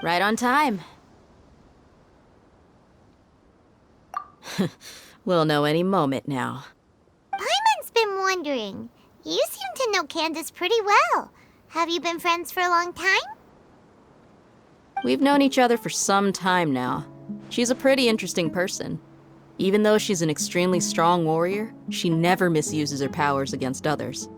Right on time. We'll know any moment now. Paimon's been wondering. You seem to know Candice pretty well. Have you been friends for a long time? We've known each other for some time now. She's a pretty interesting person. Even though she's an extremely strong warrior, she never misuses her powers against others.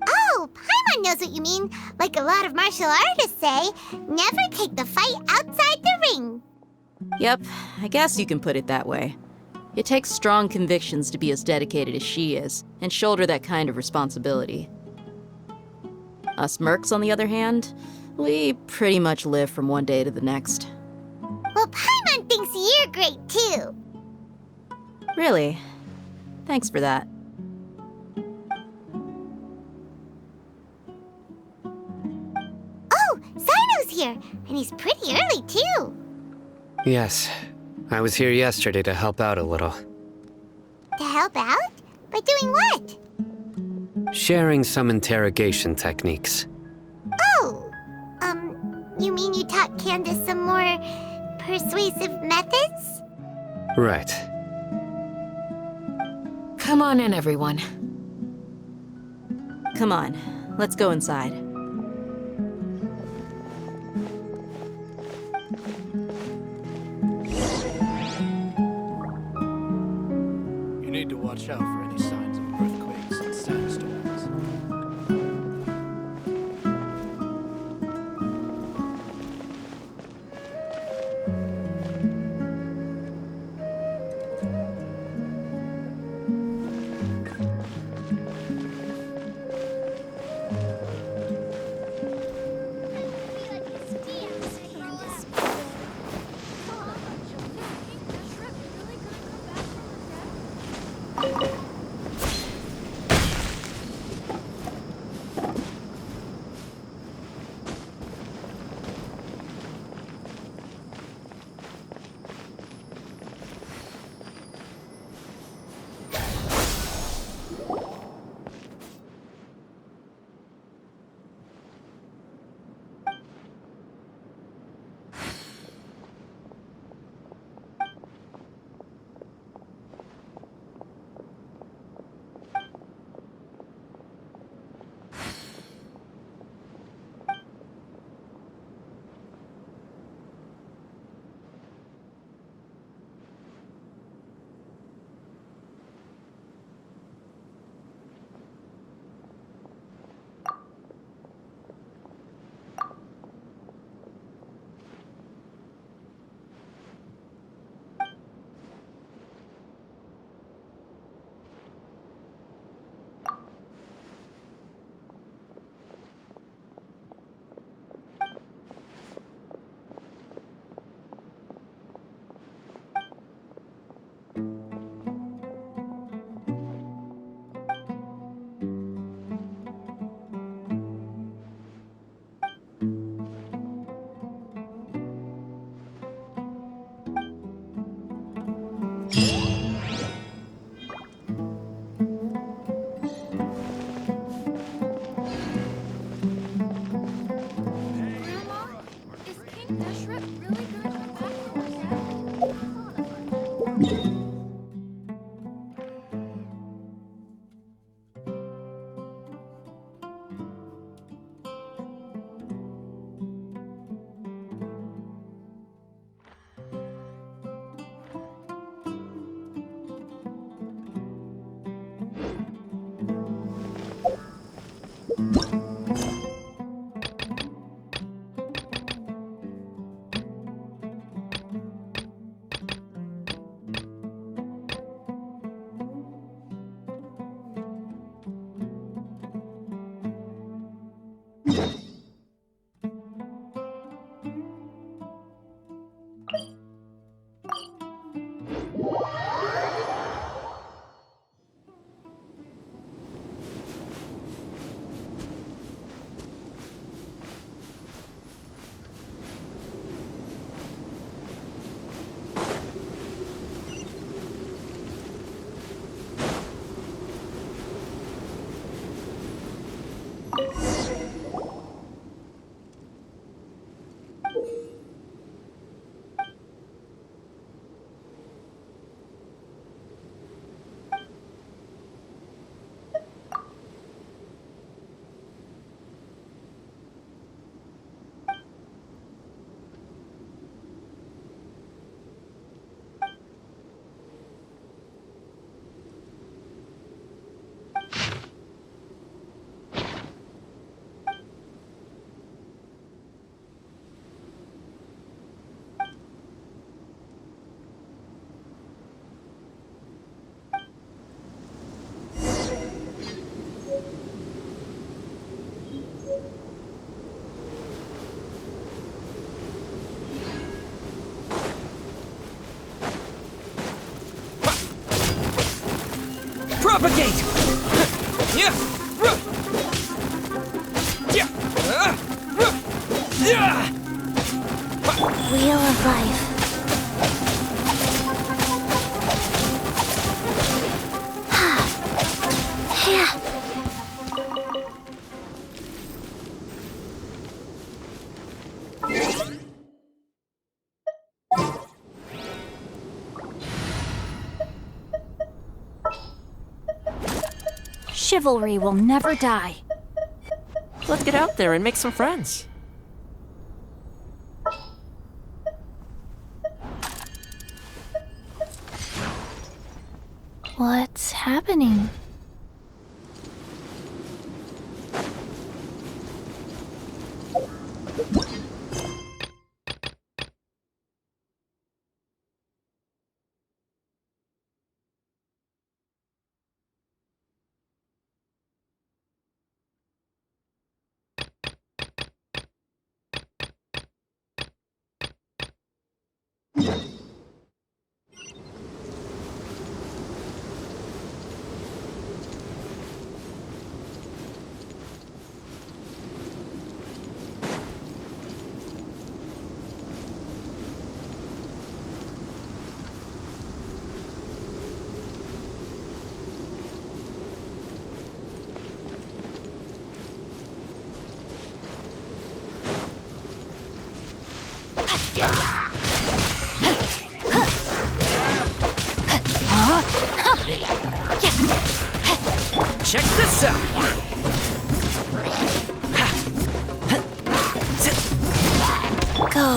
Oh, Paimon knows what you mean. Like a lot of martial artists say, never take the fight outside the ring. Yep, I guess you can put it that way. It takes strong convictions to be as dedicated as she is, and shoulder that kind of responsibility. Us mercs, on the other hand, we pretty much live from one day to the next. Well, Paimon thinks you're great too. Really? Thanks for that. Oh, Zino's here, and he's pretty early too. Yes. I was here yesterday to help out a little. To help out? By doing what? Sharing some interrogation techniques. Oh, you mean you taught Candice some more persuasive methods? Right. Come on in, everyone. Come on, let's go inside. You need to watch out for any signs of earthquakes and sandstorms. Propagate! Yeah! Yeah! Wheel of life. Yeah. Chivalry will never die. Let's get out there and make some friends. What's happening? Check this out! Go.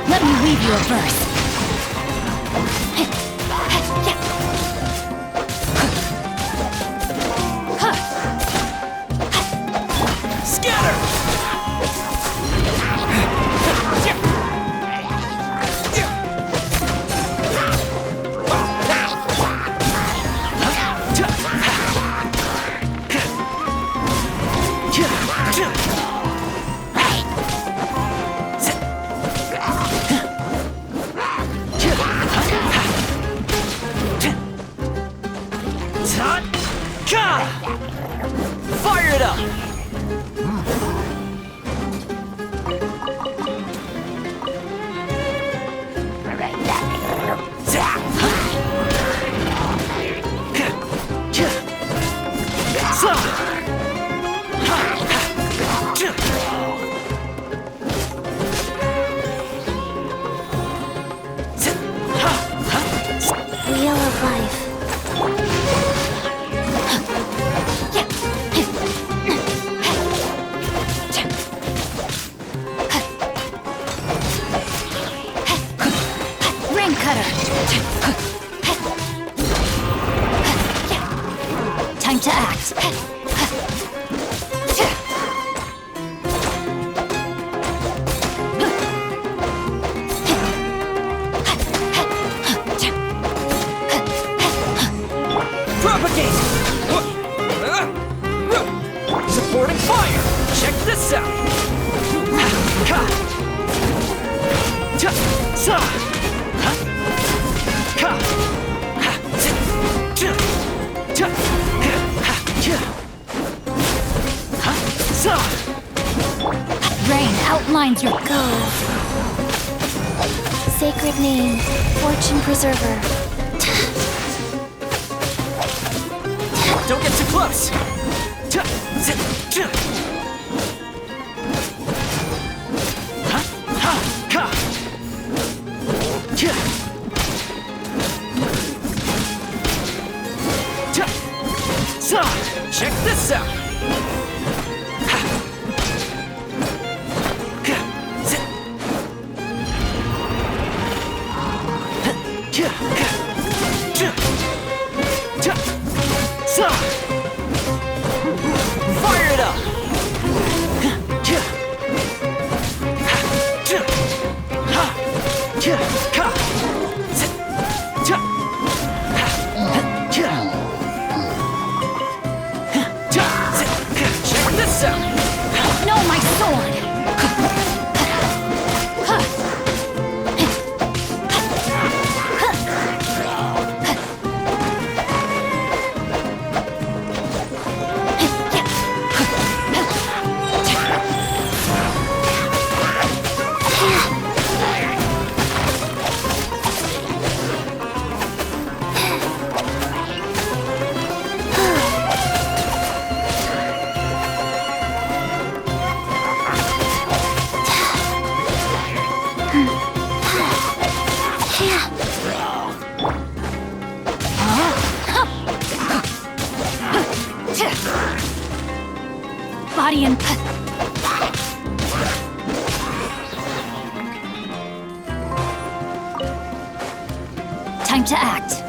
Let me weave you a verse. Fire it up! Wheel of life. Ring cutter. Time to act. Propagate! Supporting fire! Check this out! Rain outlines your Go. Sacred name. Fortune preserver. Don't get too close! Check this out! Fire it up! guardian. Time to act.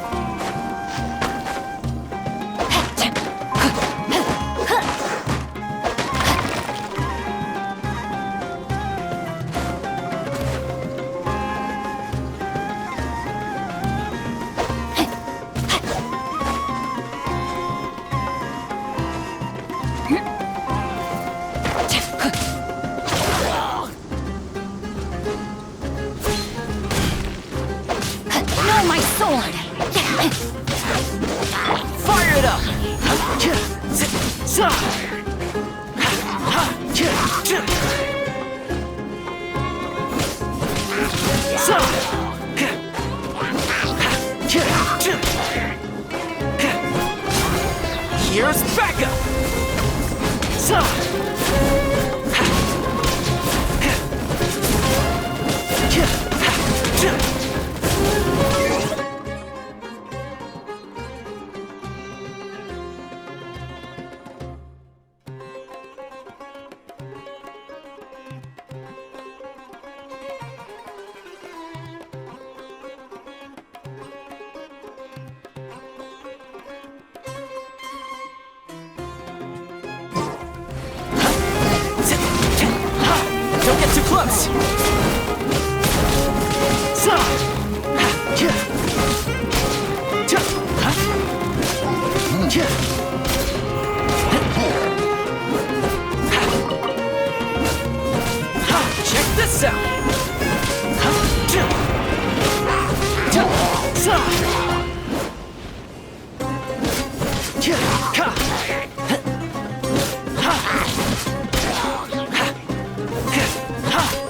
No, my sword! Fire it up! Here's backup! Don't get too close! Check this out!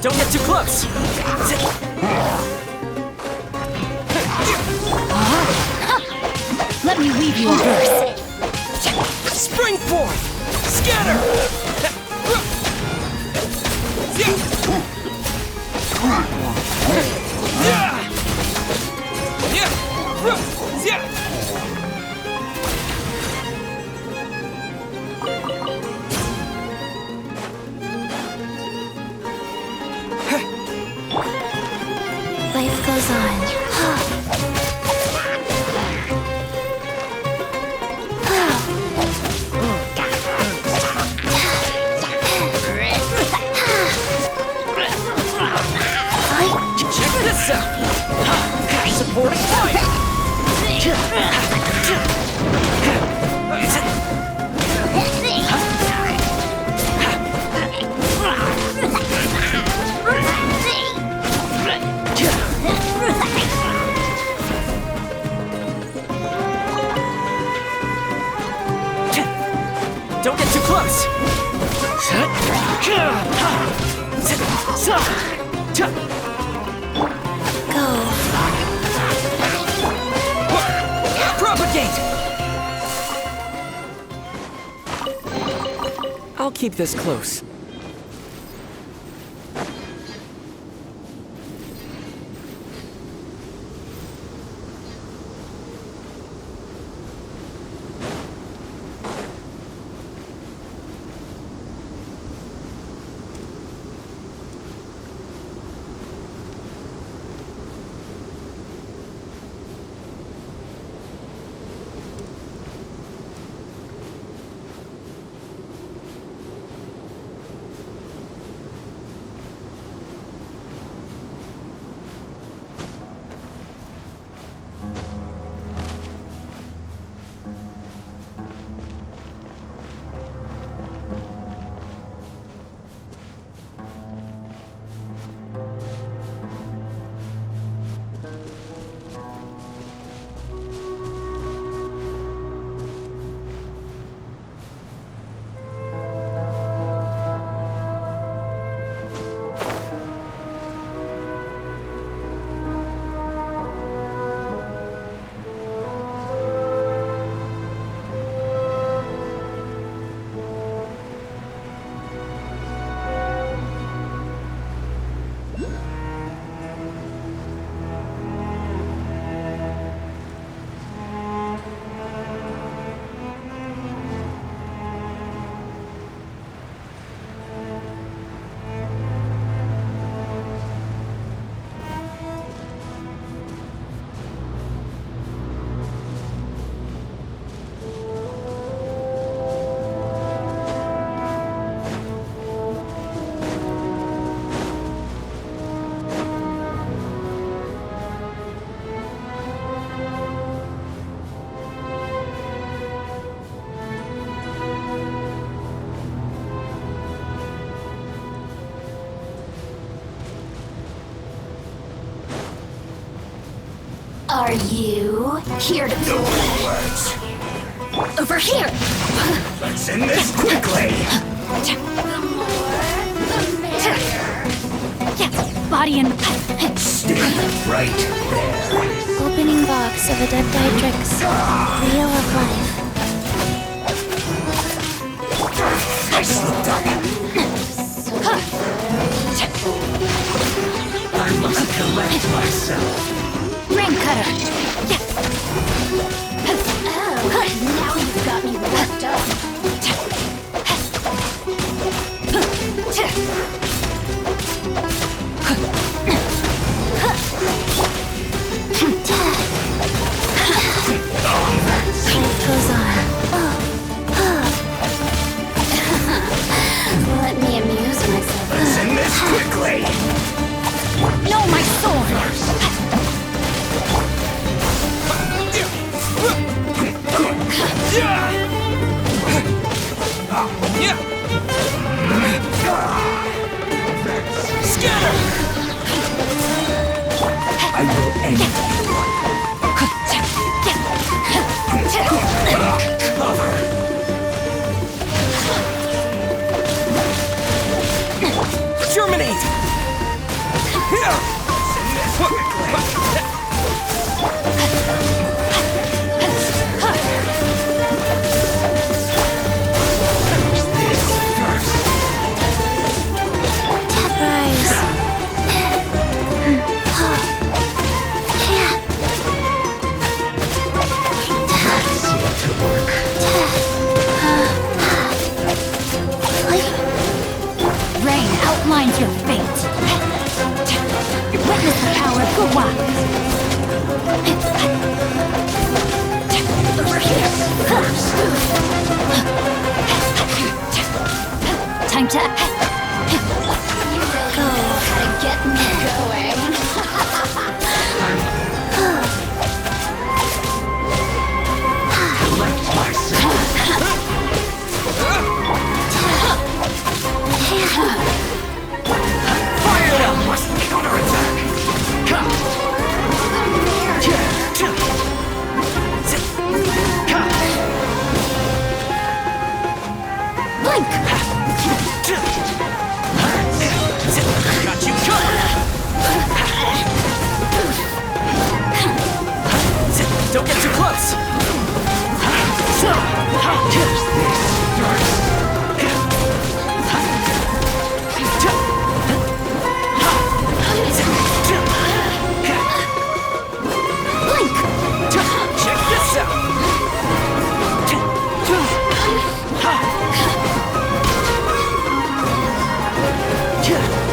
Don't get too close! Let me weave you a verse. Spring forth! Scatter! Life goes on. Check this out! Supporting fire! Don't get too close! Propagate! I'll keep this close. Are you here to words? Over here! Let's end this quickly! The more, the merrier. Body and... Stay right there. Opening box of Adeptitrix. Wheel of Life. I slipped up. I must collect myself. Rain cutter! Oh, now you've got me worked up. Life goes on. Let me amuse myself. Let's end this quickly! No, my sword! Scatter! I will end you. Cover! Germinate! Here! Rain outlines your fate. Witness the power of Gua. Over here. Time to... You really know how to get me going. Collect myself. Fire! Must counterattack! Blink! Got you covered! Don't get too close! Blink! Check this out!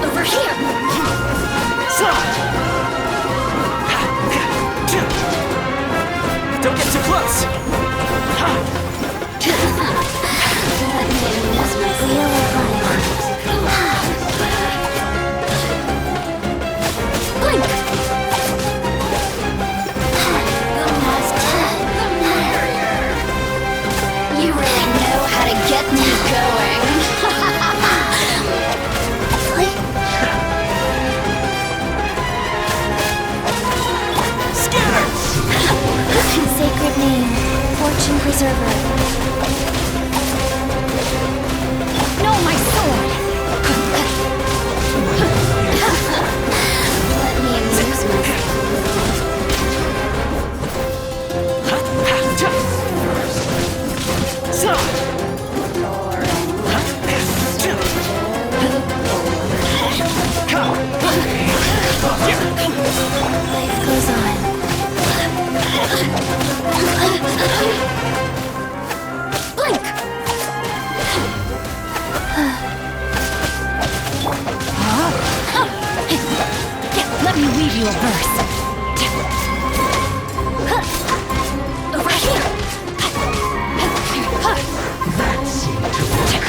Over here! Don't get too close! Let me amuse myself. Blink! The master, the merrier. You really know how to get me going. Sacred name, fortune preserver. No, my sword! Let me amuse myself. Life goes on. Blink! Let me weave you a verse. Over here. That seemed to work.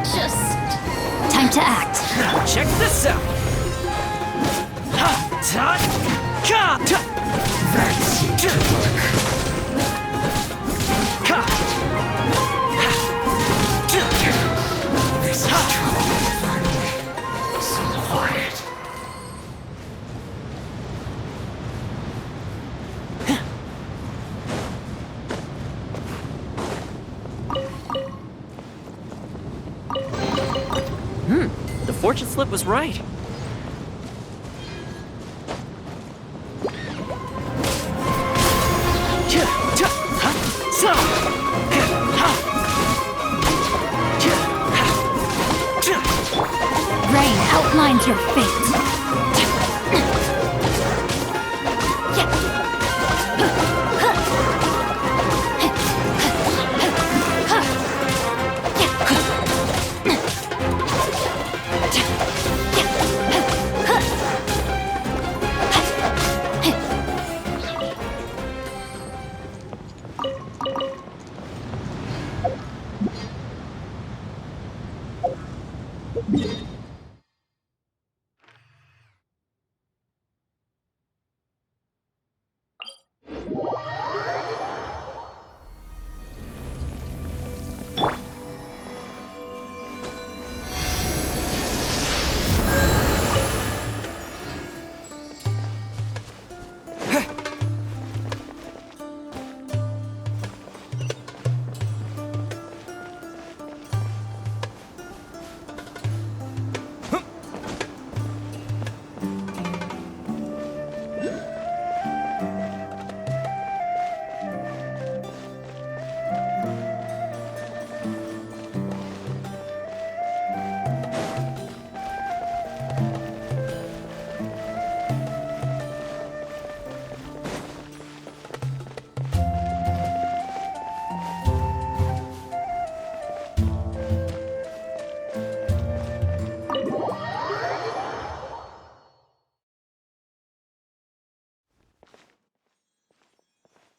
Just time to act. Check this out! That seemed to work. fortune slip was right. Rain outlines your fate.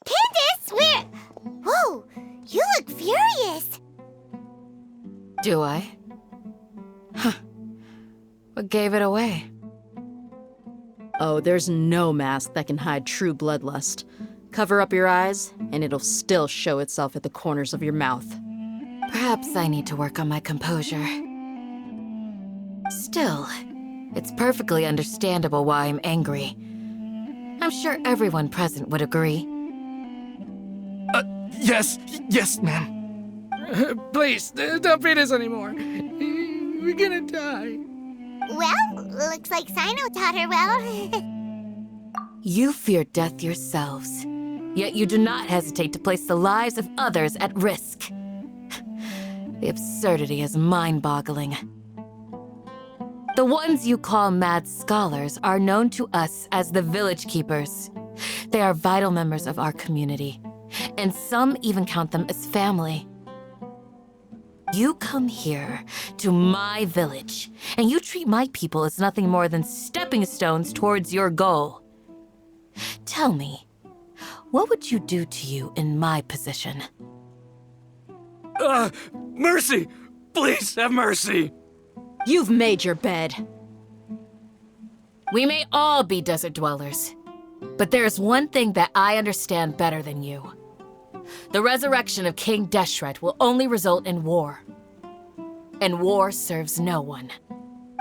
Candice, where? Whoa, you look furious. Do I? Huh. What gave it away? Oh, there's no mask that can hide true bloodlust. Cover up your eyes, and it'll still show itself at the corners of your mouth. Perhaps I need to work on my composure. Still, it's perfectly understandable why I'm angry. I'm sure everyone present would agree. Yes, ma'am. Please, don't beat us anymore. We're gonna die. Well, looks like Sino taught her well. You fear death yourselves, yet you do not hesitate to place the lives of others at risk. The absurdity is mind-boggling. The ones you call mad scholars are known to us as the Village Keepers. They are vital members of our community, and some even count them as family. You come here to my village, and you treat my people as nothing more than stepping stones towards your goal. Tell me, what would you do to you in my position? Mercy! Please have mercy! You've made your bed. We may all be desert dwellers, but there's one thing that I understand better than you. The resurrection of King Deshret will only result in war. And war serves no one.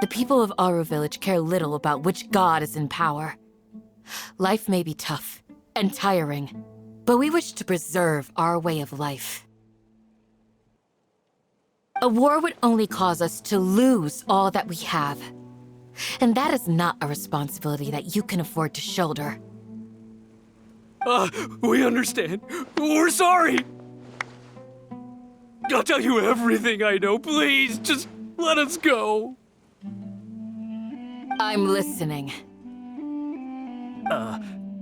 The people of Aru Village care little about which god is in power. Life may be tough and tiring, but we wish to preserve our way of life. A war would only cause us to lose all that we have. And that is not a responsibility that you can afford to shoulder. We understand. We're sorry. I'll tell you everything I know. Please, just let us go. I'm listening.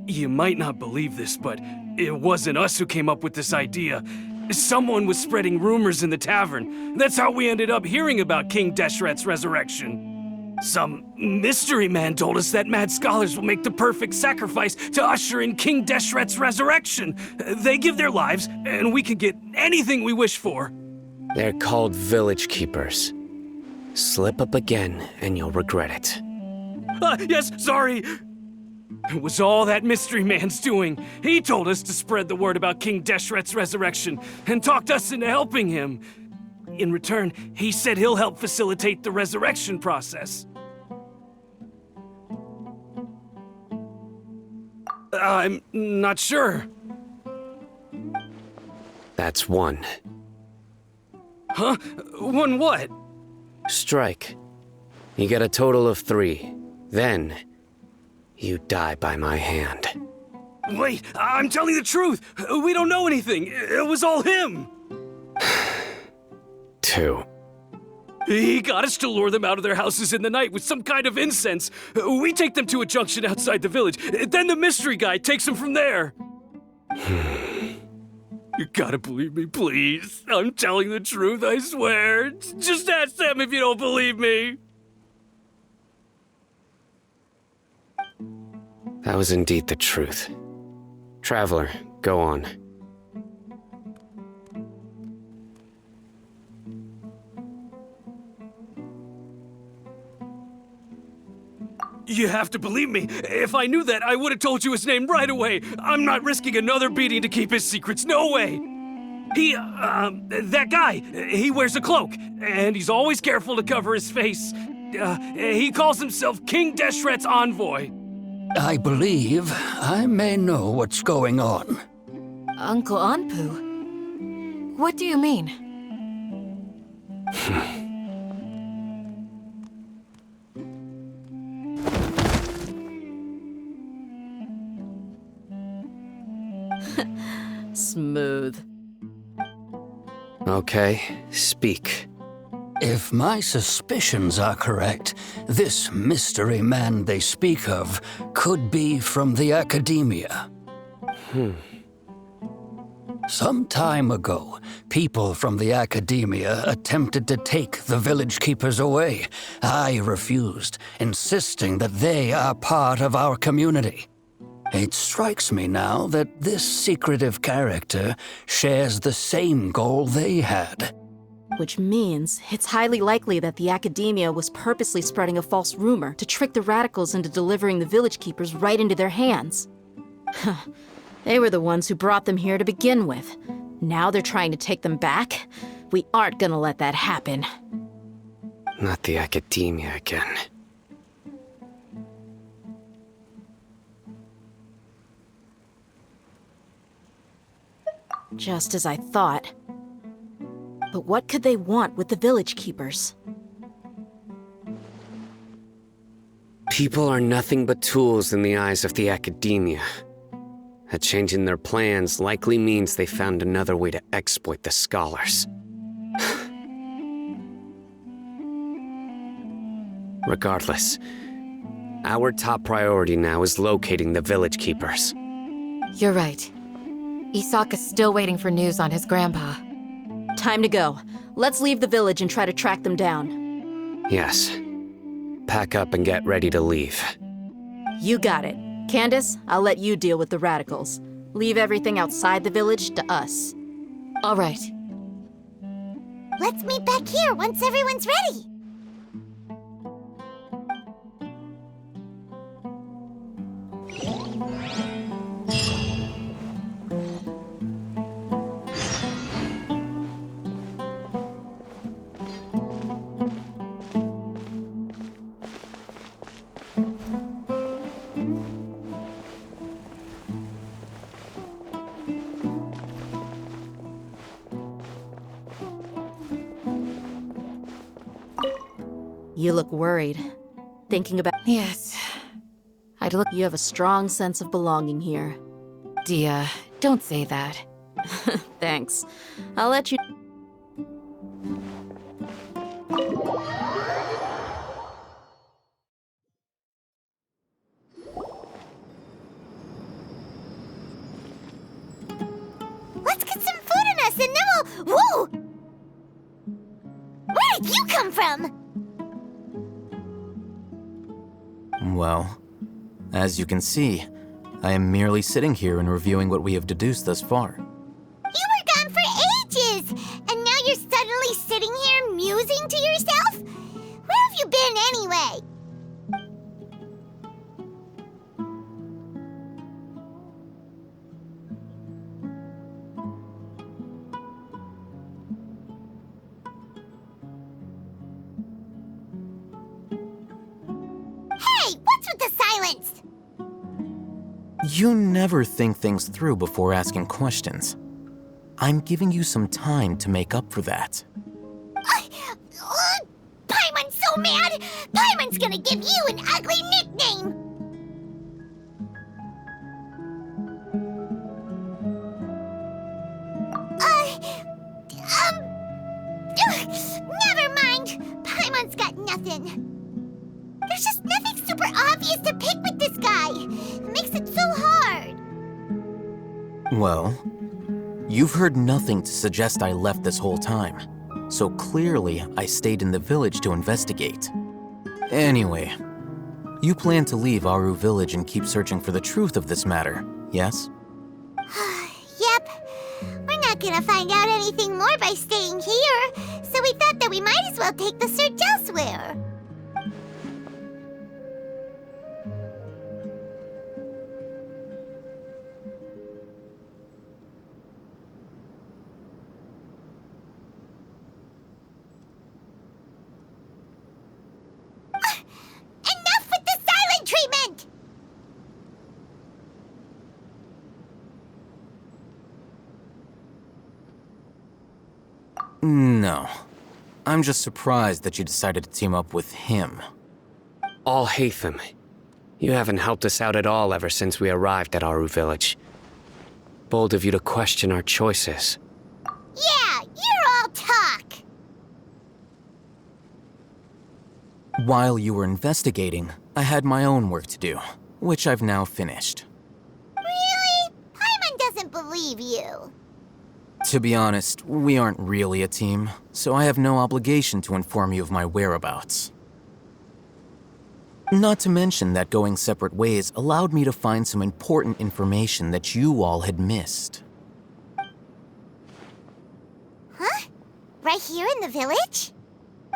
You might not believe this, but it wasn't us who came up with this idea. Someone was spreading rumors in the tavern. That's how we ended up hearing about King Deshret's resurrection. Some mystery man told us that mad scholars will make the perfect sacrifice to usher in King Deshret's resurrection. They give their lives, and we can get anything we wish for. They're called Village Keepers. Slip up again, and you'll regret it. Yes, sorry. It was all that mystery man's doing. He told us to spread the word about King Deshret's resurrection, and talked us into helping him. In return, he said he'll help facilitate the resurrection process. I'm not sure. That's one. Huh? One what? Strike. You get a total of 3. Then, you die by my hand. Wait, I'm telling the truth. We don't know anything. It was all him. 2. He got us to lure them out of their houses in the night with some kind of incense. We take them to a junction outside the village. Then the mystery guy takes them from there. You gotta believe me, please. I'm telling the truth, I swear. Just ask them if you don't believe me. That was indeed the truth. Traveler, go on. You have to believe me. If I knew that, I would have told you his name right away. I'm not risking another beating to keep his secrets. No way. That guy, he wears a cloak, and he's always careful to cover his face. He calls himself King Deshret's envoy. I believe I may know what's going on. Uncle Anpu? What do you mean? Smooth. Okay, speak. If my suspicions are correct, this mystery man they speak of could be from the academia. Some time ago, people from the academia attempted to take the village keepers away. I refused, insisting that they are part of our community. It strikes me now that this secretive character shares the same goal they had. Which means it's highly likely that the academia was purposely spreading a false rumor to trick the radicals into delivering the village keepers right into their hands. They were the ones who brought them here to begin with. Now they're trying to take them back? We aren't gonna let that happen. Not the academia again. Just as I thought. But what could they want with the village keepers? People are nothing but tools in the eyes of the academia. A change in their plans likely means they found another way to exploit the scholars. Regardless, our top priority now is locating the village keepers. You're right. Isaka's still waiting for news on his grandpa. Time to go. Let's leave the village and try to track them down. Yes. Pack up and get ready to leave. You got it. Candice, I'll let you deal with the radicals. Leave everything outside the village to us. All right. Let's meet back here once everyone's ready. You look worried. Thinking about... Yes. I'd look... You have a strong sense of belonging here. Dia, don't say that. Thanks. I'll let you... Let's get some food in us and then we'll... Whoa! Where did you come from? Well, as you can see, I am merely sitting here and reviewing what we have deduced thus far. You were gone for ages, and now you're suddenly sitting here musing to yourself? Where have you been anyway? Hey, what's with the silence? You never think things through before asking questions. I'm giving you some time to make up for that. Paimon, so so mad! Paimon's gonna give you an ugly nickname! Never mind! Paimon's got nothing. There's just nothing super obvious to pick with this guy. It makes it so hard. Well, you've heard nothing to suggest I left this whole time. So clearly, I stayed in the village to investigate. Anyway, you plan to leave Aru Village and keep searching for the truth of this matter, yes? Yep. We're not gonna find out anything more by staying here, so we thought that we might as well take the search elsewhere. Enough with the silent treatment! No. I'm just surprised that you decided to team up with him. Alhaitham, you haven't helped us out at all ever since we arrived at Aru Village. Bold of you to question our choices. Yeah, you're all talk! While you were investigating, I had my own work to do, which I've now finished. Really? Paimon doesn't believe you. To be honest, we aren't really a team, so I have no obligation to inform you of my whereabouts. Not to mention that going separate ways allowed me to find some important information that you all had missed. Huh? Right here in the village?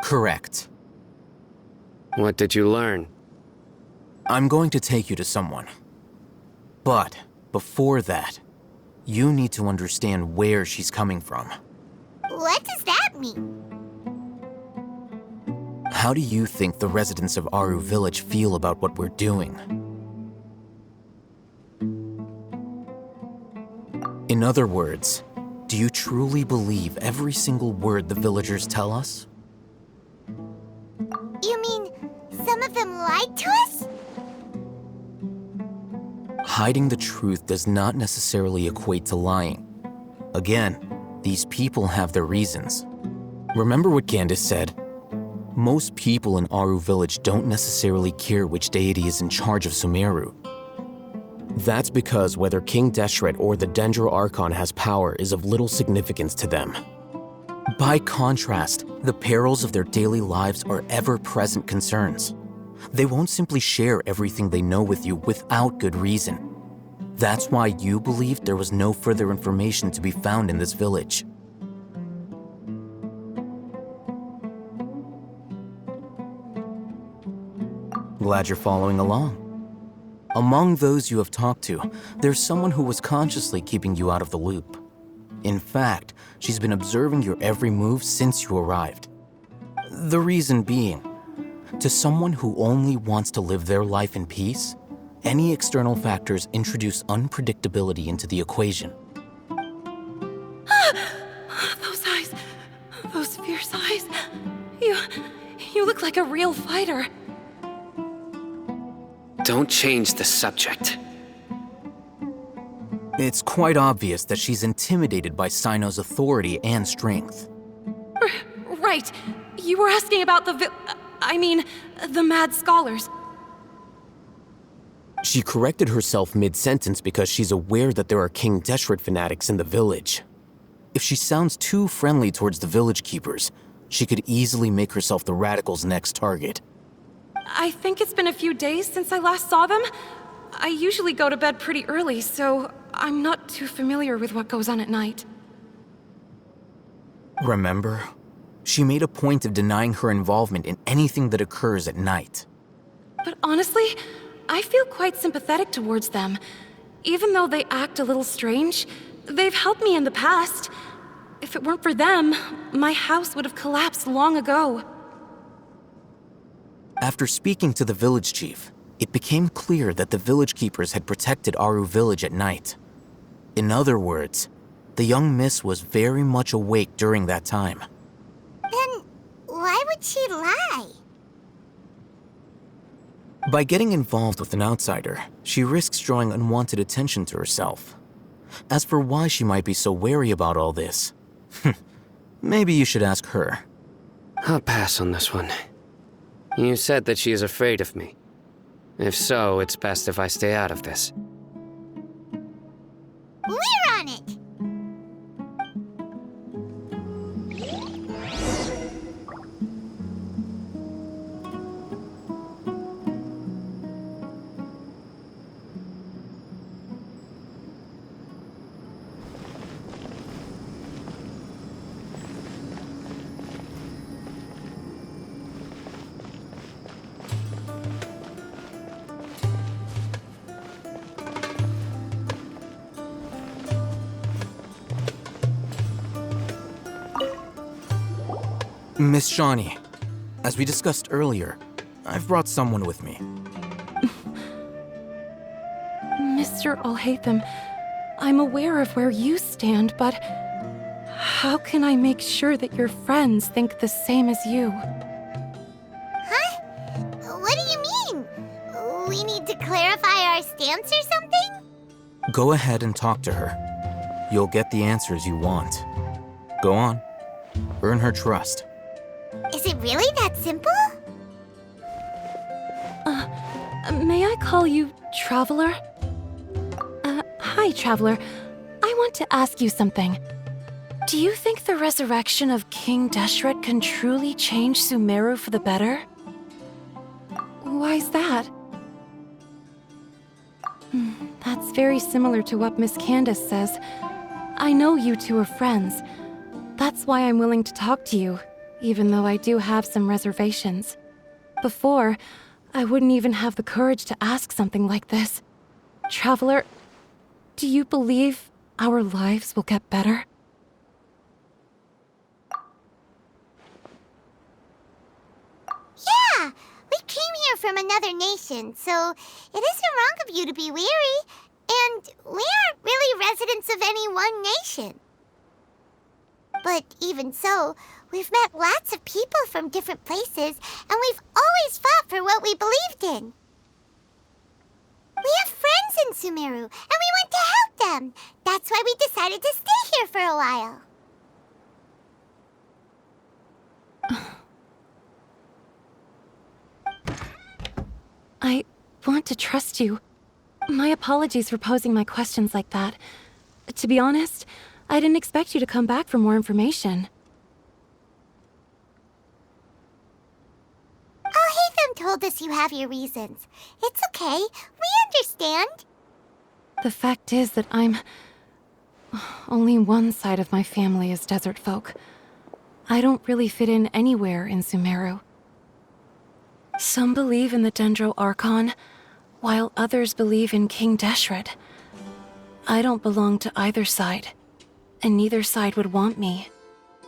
Correct. What did you learn? I'm going to take you to someone. But before that, you need to understand where she's coming from. What does that mean? How do you think the residents of Aru Village feel about what we're doing? In other words, do you truly believe every single word the villagers tell us? You mean some of them lied to us? Hiding the truth does not necessarily equate to lying. Again, these people have their reasons. Remember what Candice said? Most people in Aru Village don't necessarily care which deity is in charge of Sumeru. That's because whether King Deshret or the Dendro Archon has power is of little significance to them. By contrast, the perils of their daily lives are ever-present concerns. They won't simply share everything they know with you without good reason. That's why you believed there was no further information to be found in this village. Glad you're following along. Among those you have talked to, there's someone who was consciously keeping you out of the loop. In fact, she's been observing your every move since you arrived. The reason being, to someone who only wants to live their life in peace, any external factors introduce unpredictability into the equation. Those eyes. Those fierce eyes. You look like a real fighter. Don't change the subject. It's quite obvious that she's intimidated by Sino's authority and strength. Right. You were asking about the mad scholars. She corrected herself mid-sentence because she's aware that there are King Deshret fanatics in the village. If she sounds too friendly towards the village keepers, she could easily make herself the radicals' next target. I think it's been a few days since I last saw them. I usually go to bed pretty early, so I'm not too familiar with what goes on at night. Remember? She made a point of denying her involvement in anything that occurs at night. But honestly, I feel quite sympathetic towards them. Even though they act a little strange, they've helped me in the past. If it weren't for them, my house would have collapsed long ago. After speaking to the village chief, it became clear that the village keepers had protected Aru Village at night. In other words, the young miss was very much awake during that time. Then why would she lie? By getting involved with an outsider, she risks drawing unwanted attention to herself. As for why she might be so wary about all this, maybe you should ask her. I'll pass on this one. You said that she is afraid of me. If so, it's best if I stay out of this. We're on it! Miss Shawnee, as we discussed earlier, I've brought someone with me. Mr. Alhaitham, I'm aware of where you stand, but how can I make sure that your friends think the same as you? Huh? What do you mean? We need to clarify our stance or something? Go ahead and talk to her. You'll get the answers you want. Go on. Earn her trust. Is it really that simple? May I call you Traveler? Hi, Traveler. I want to ask you something. Do you think the resurrection of King Deshret can truly change Sumeru for the better? Why's that? That's very similar to what Miss Candice says. I know you two are friends. That's why I'm willing to talk to you, even though I do have some reservations. Before, I wouldn't even have the courage to ask something like this. Traveler, do you believe our lives will get better? Yeah! We came here from another nation, so it isn't wrong of you to be weary. And we aren't really residents of any one nation. But even so, we've met lots of people from different places, and we've always fought for what we believed in. We have friends in Sumeru, and we want to help them. That's why we decided to stay here for a while. I want to trust you. My apologies for posing my questions like that. To be honest, I didn't expect you to come back for more information. Alhaitham told us you have your reasons. It's okay. We understand. The fact is that only one side of my family is desert folk. I don't really fit in anywhere in Sumeru. Some believe in the Dendro Archon, while others believe in King Deshret. I don't belong to either side, and neither side would want me.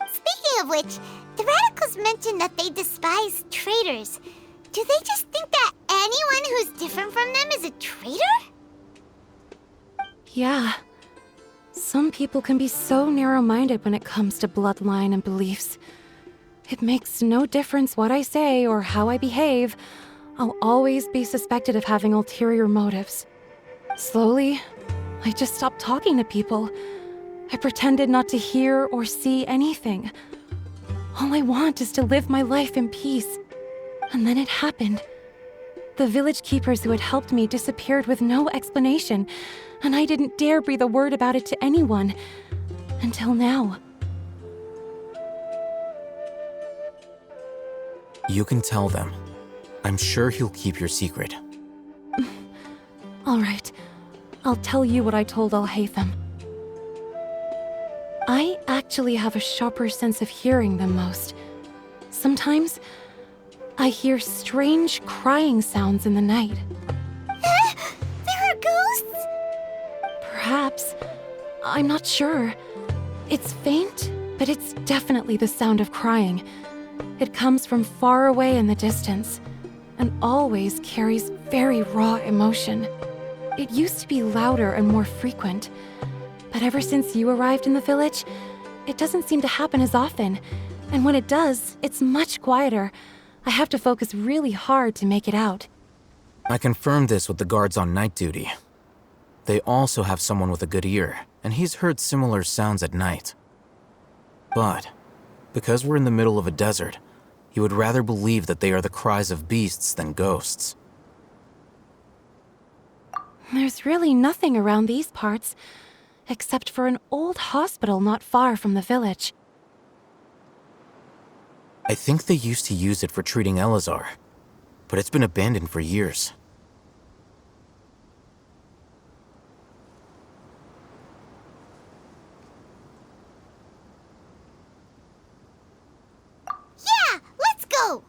Speaking of which, the Radicals mentioned that they despise traitors. Do they just think that anyone who's different from them is a traitor? Yeah. Some people can be so narrow-minded when it comes to bloodline and beliefs. It makes no difference what I say or how I behave. I'll always be suspected of having ulterior motives. Slowly, I just stopped talking to people. I pretended not to hear or see anything. All I want is to live my life in peace. And then it happened. The village keepers who had helped me disappeared with no explanation, and I didn't dare breathe a word about it to anyone. Until now. You can tell them. I'm sure he'll keep your secret. All right. I'll tell you what I told Alhaitham. I actually have a sharper sense of hearing than most. Sometimes, I hear strange crying sounds in the night. There are ghosts? Perhaps. I'm not sure. It's faint, but it's definitely the sound of crying. It comes from far away in the distance, and always carries very raw emotion. It used to be louder and more frequent, but ever since you arrived in the village, it doesn't seem to happen as often, and when it does, it's much quieter. I have to focus really hard to make it out. I confirmed this with the guards on night duty. They also have someone with a good ear, and he's heard similar sounds at night. But, because we're in the middle of a desert, he would rather believe that they are the cries of beasts than ghosts. There's really nothing around these parts, except for an old hospital not far from the village. I think they used to use it for treating Elazar, but it's been abandoned for years. Yeah, let's go!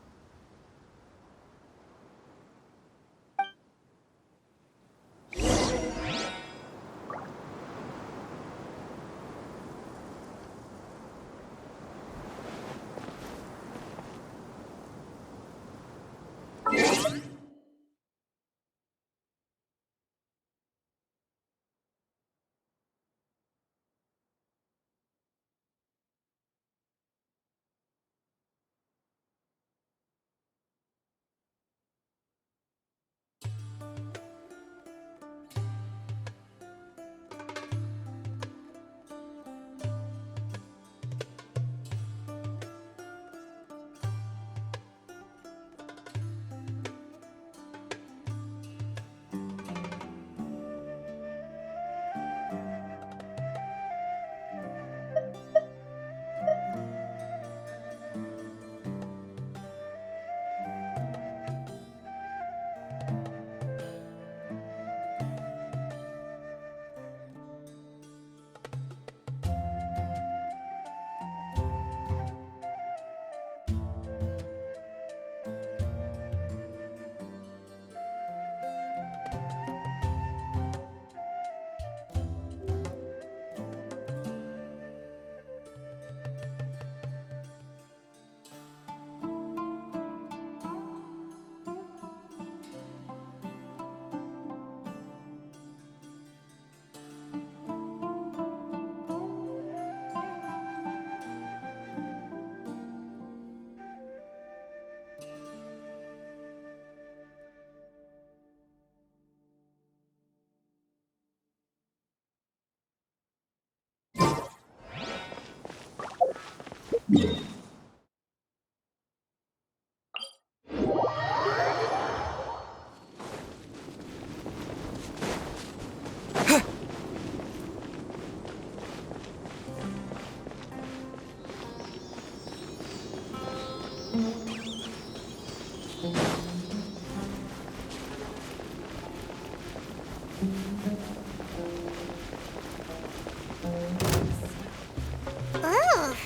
Ugh,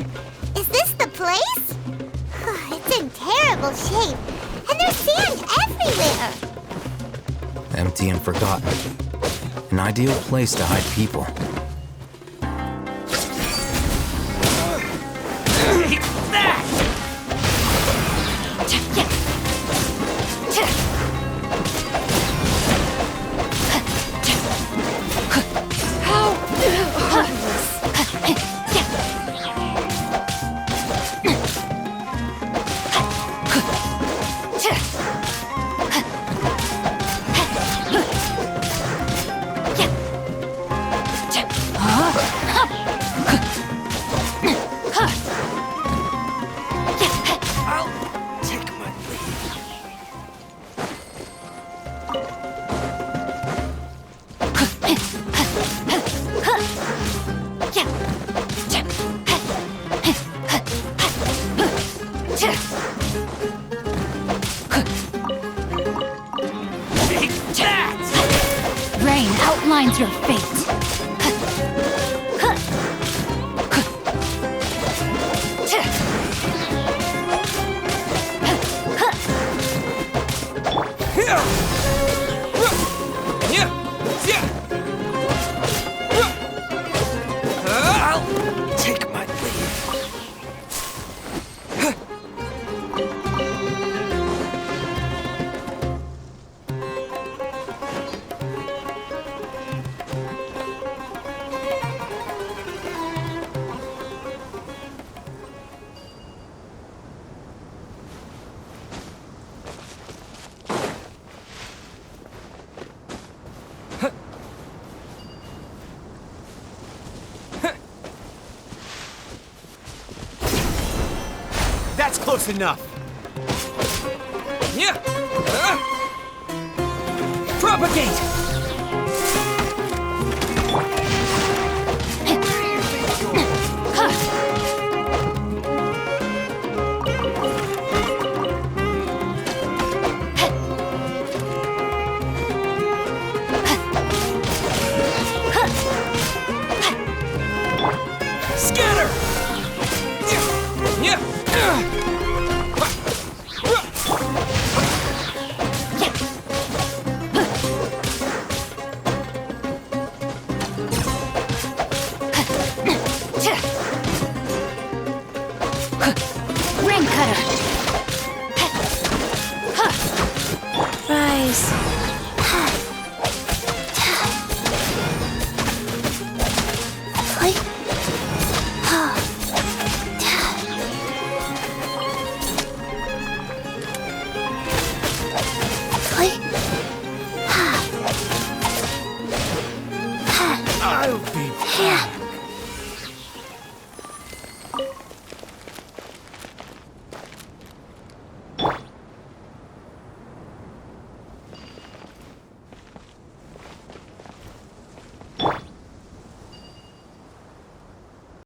is this the place? It's in terrible shape, and there's sand everywhere. Empty and forgotten. An ideal place to hide people. Rain outlines your fate. I'll take my leave. Close enough. Yeah. Propagate. Scatter. Yeah. Ring cutter. Rise. I'll be back.